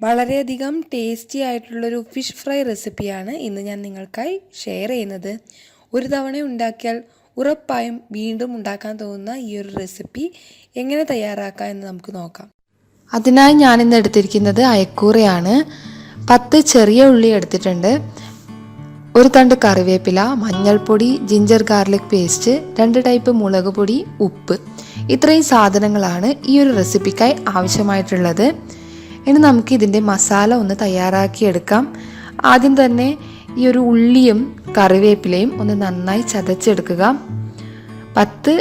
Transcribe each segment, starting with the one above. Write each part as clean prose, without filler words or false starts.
വളരെയധികം ടേസ്റ്റി ആയിട്ടുള്ളൊരു fish fry റെസിപ്പിയാണ് ഇന്ന് ഞാൻ നിങ്ങൾക്കായി ഷെയർ ചെയ്യുന്നത്. ഒരു തവണ ഉണ്ടാക്കിയാൽ ഉറപ്പായും വീണ്ടും ഉണ്ടാക്കാൻ തോന്നുന്ന ഈ ഒരു റെസിപ്പി എങ്ങനെ തയ്യാറാക്കാം എന്ന് നമുക്ക് നോക്കാം. അതിനായി ഞാനിന്ന് എടുത്തിരിക്കുന്നത് അയക്കൂറയാണ്. 10 ചെറിയ ഉള്ളി എടുത്തിട്ടുണ്ട്, ഒരു തണ്ട് കറിവേപ്പില, മഞ്ഞൾപ്പൊടി, ജിഞ്ചർ ഗാർലിക് പേസ്റ്റ്, 2 ടൈപ്പ് മുളക് പൊടി, ഉപ്പ്. ഇത്രയും സാധനങ്ങളാണ് ഈ ഒരു റെസിപ്പിക്കായി ആവശ്യമായിട്ടുള്ളത്. ഇനി നമുക്ക് ഇതിൻ്റെ മസാല ഒന്ന് തയ്യാറാക്കിയെടുക്കാം. ആദ്യം തന്നെ ഈ ഒരു ഉള്ളിയും കറിവേപ്പിലയും ഒന്ന് നന്നായി ചതച്ചെടുക്കുക. 10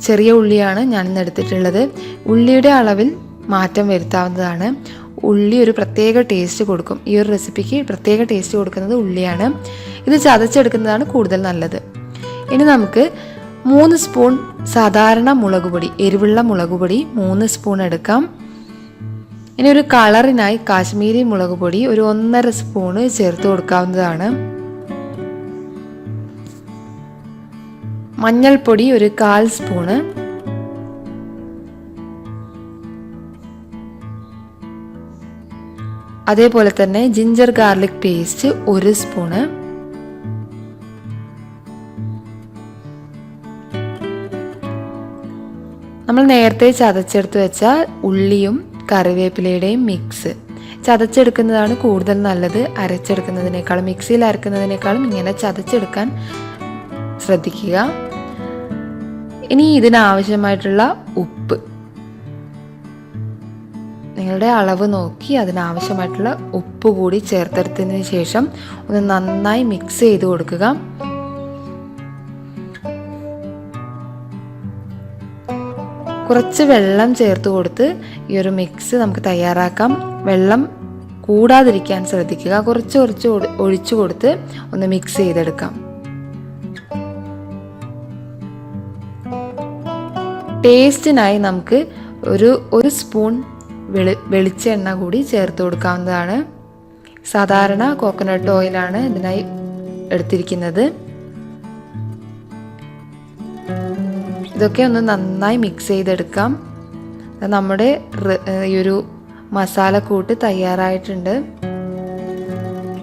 ചെറിയ ഉള്ളിയാണ് ഞാനിന്ന് എടുത്തിട്ടുള്ളത്. ഉള്ളിയുടെ അളവിൽ മാറ്റം വരുത്താവുന്നതാണ്. ഉള്ളി ഒരു പ്രത്യേക ടേസ്റ്റ് കൊടുക്കും. ഈ ഒരു റെസിപ്പിക്ക് പ്രത്യേക ടേസ്റ്റ് കൊടുക്കുന്നത് ഉള്ളിയാണ്. ഇത് ചതച്ചെടുക്കുന്നതാണ് കൂടുതൽ നല്ലത്. ഇനി നമുക്ക് 3 സ്പൂൺ സാധാരണ മുളക് പൊടി, എരിവുള്ള മുളക് പൊടി 3 സ്പൂൺ എടുക്കാം. ഇനി ഒരു കളറിനായി കാശ്മീരി മുളക് പൊടി ഒരു 1.5 സ്പൂണ് ചേർത്ത് കൊടുക്കാവുന്നതാണ്. മഞ്ഞൾപ്പൊടി ഒരു 1/4 സ്പൂണ്, അതേപോലെ തന്നെ ജിഞ്ചർ ഗാർലിക് പേസ്റ്റ് 1 സ്പൂണ്, നമ്മൾ നേരത്തെ ചതച്ചെടുത്ത് വെച്ച ഉള്ളിയും കറിവേപ്പിലയുടെയും മിക്സ് ചതച്ചെടുക്കുന്നതാണ് കൂടുതൽ നല്ലത്. അരച്ചെടുക്കുന്നതിനേക്കാളും, മിക്സിയിൽ അരക്കുന്നതിനേക്കാളും ഇങ്ങനെ ചതച്ചെടുക്കാൻ ശ്രദ്ധിക്കുക. ഇനി ഇതിനാവശ്യമായിട്ടുള്ള ഉപ്പ് നിങ്ങളുടെ അളവ് നോക്കി അതിനാവശ്യമായിട്ടുള്ള ഉപ്പ് കൂടി ചേർത്തെടുത്തതിന് ശേഷം ഒന്ന് നന്നായി മിക്സ് ചെയ്ത് കൊടുക്കുക. കുറച്ച് വെള്ളം ചേർത്ത് കൊടുത്ത് ഈ ഒരു മിക്സ് നമുക്ക് തയ്യാറാക്കാം. വെള്ളം കൂടാതിരിക്കാൻ ശ്രദ്ധിക്കുക. കുറച്ച് ഒഴിച്ചു കൊടുത്ത് ഒന്ന് മിക്സ് ചെയ്തെടുക്കാം. ടേസ്റ്റിനായി നമുക്ക് ഒരു സ്പൂൺ വെളിച്ചെണ്ണ കൂടി ചേർത്ത് കൊടുക്കാവുന്നതാണ്. സാധാരണ കോക്കനട്ട് ഓയിലാണ് ഇതിനായി എടുത്തിരിക്കുന്നത്. ഇതൊക്കെ ഒന്ന് നന്നായി മിക്സ് ചെയ്തെടുക്കാം. നമ്മുടെ ഈ ഒരു മസാലക്കൂട്ട് തയ്യാറായിട്ടുണ്ട്.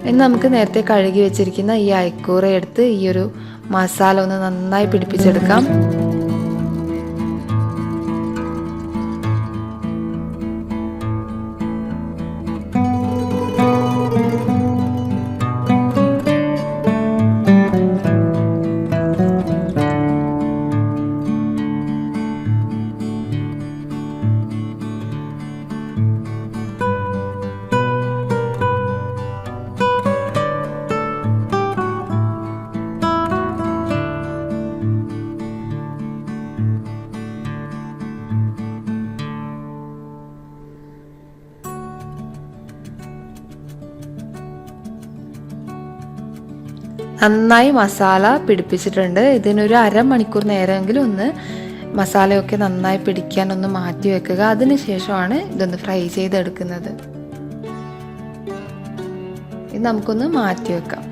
ഇനി നമുക്ക് നേരത്തെ കഴുകി വെച്ചിരിക്കുന്ന ഈ അയക്കൂറ എടുത്ത് ഈ ഒരു മസാല ഒന്ന് നന്നായി പിടിപ്പിച്ചെടുക്കാം. നന്നായി മസാല പിടിപ്പിച്ചിട്ടുണ്ട്. ഇതിനൊരു അരമണിക്കൂർ നേരമെങ്കിലും ഒന്ന് മസാലയൊക്കെ നന്നായി പിടിക്കാൻ ഒന്ന് മാറ്റി വെക്കുക. അതിനുശേഷമാണ് ഇതൊന്ന് ഫ്രൈ ചെയ്തെടുക്കുന്നത്. ഇത് നമുക്കൊന്ന് മാറ്റി വെക്കാം.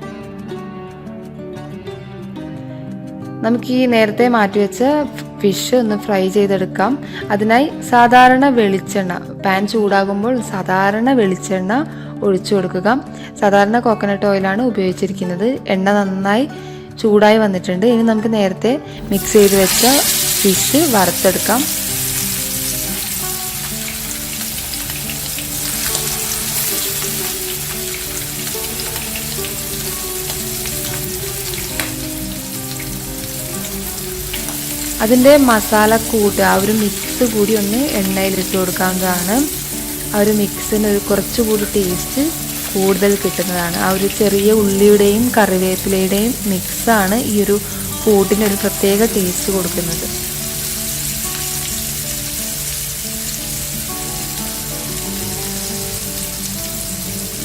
നമുക്ക് ഈ നേരത്തെ മാറ്റി വെച്ച ഫിഷ് ഒന്ന് ഫ്രൈ ചെയ്തെടുക്കാം. അതിനായി സാധാരണ വെളിച്ചെണ്ണ, പാൻ ചൂടാകുമ്പോൾ സാധാരണ വെളിച്ചെണ്ണ ഒഴിച്ചു കൊടുക്കുക. സാധാരണ കോക്കനട്ട് ഓയിലാണ് ഉപയോഗിച്ചിരിക്കുന്നത്. എണ്ണ നന്നായി ചൂടായി വന്നിട്ടുണ്ട്. ഇനി നമുക്ക് നേരത്തെ മിക്സ് ചെയ്ത് വെച്ച ഫിഷ് വറുത്തെടുക്കാം. അതിൻ്റെ മസാലക്കൂട്ട്, ആ ഒരു മിക്സ് കൂടി ഒന്ന് എണ്ണയിലിട്ട് കൊടുക്കാവുന്നതാണ്. ആ ഒരു മിക്സിന് കുറച്ചുകൂടി ടേസ്റ്റ് കൂടുതൽ കിട്ടുന്നതാണ്. ആ ഒരു ചെറിയ ഉള്ളിയുടെയും കറിവേപ്പിലയുടെയും മിക്സാണ് ഈ ഒരു കൂട്ടിനൊരു പ്രത്യേക ടേസ്റ്റ് കൊടുക്കുന്നത്.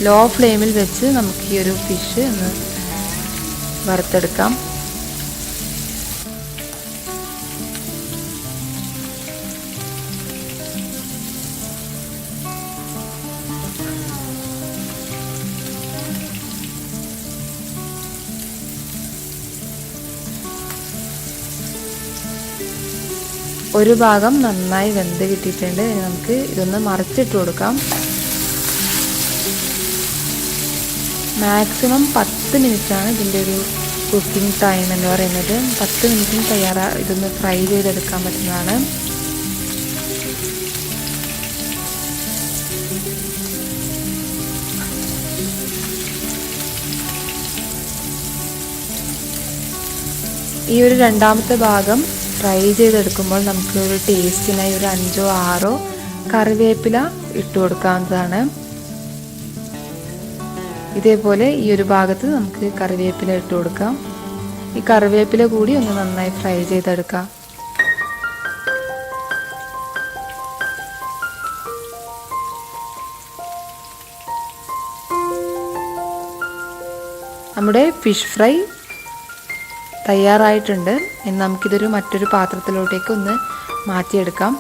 ലോ ഫ്ലെയിമിൽ വെച്ച് നമുക്ക് ഈ ഒരു ഫിഷ് ഒന്ന് വറുത്തെടുക്കാം. ഒരു ഭാഗം നന്നായി വെന്ത് കിട്ടിയിട്ടുണ്ട്. ഇനി നമുക്ക് ഇതൊന്ന് മറിച്ചിട്ട് കൊടുക്കാം. മാക്സിമം 10 മിനിറ്റാണ് ഇതിൻ്റെ ഒരു കുക്കിംഗ് ടൈം എന്ന് പറയുന്നത്. 10 മിനിറ്റിന് ഇതൊന്ന് ഫ്രൈ ചെയ്തെടുക്കാൻ പറ്റുന്നതാണ്. ഈ ഒരു രണ്ടാമത്തെ ഭാഗം ഫ്രൈ ചെയ്തെടുക്കുമ്പോൾ നമുക്ക് ഒരു ടേസ്റ്റിനായി ഒരു 5ഓ 6ഓ കറിവേപ്പില ഇട്ട് കൊടുക്കാവുന്നതാണ്. ഇതേപോലെ ഈ ഒരു ഭാഗത്ത് നമുക്ക് കറിവേപ്പില ഇട്ട് കൊടുക്കാം. ഈ കറിവേപ്പില കൂടി ഒന്ന് നന്നായി ഫ്രൈ ചെയ്തെടുക്കാം. നമ്മുടെ ഫിഷ് ഫ്രൈ തയ്യാറായിട്ടുണ്ട്. ഇനി നമുക്കിതൊരു മറ്റൊരു പാത്രത്തിലോട്ടേക്ക് ഒന്ന് മാറ്റിയെടുക്കാം.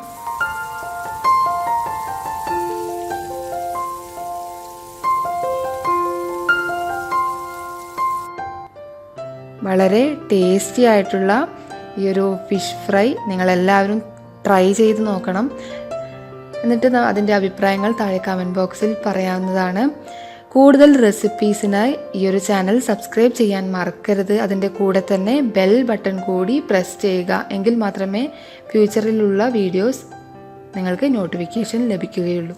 വളരെ ടേസ്റ്റി ആയിട്ടുള്ള ഈ ഒരു ഫിഷ് ഫ്രൈ നിങ്ങളെല്ലാവരും ട്രൈ ചെയ്ത് നോക്കണം. എന്നിട്ട് അതിൻ്റെ അഭിപ്രായങ്ങൾ താഴെ കമൻറ്റ് ബോക്സിൽ പറയാവുന്നതാണ്. കൂടുതൽ റെസിപ്പീസിനായി ഈ ഒരു ചാനൽ സബ്സ്ക്രൈബ് ചെയ്യാൻ മറക്കരുത്. അതിൻ്റെ കൂടെ തന്നെ ബെൽ ബട്ടൺ കൂടി പ്രസ് ചെയ്യുക. എങ്കിൽ മാത്രമേ ഫ്യൂച്ചറിലുള്ള വീഡിയോസ് നിങ്ങൾക്ക് നോട്ടിഫിക്കേഷൻ ലഭിക്കുകയുള്ളൂ.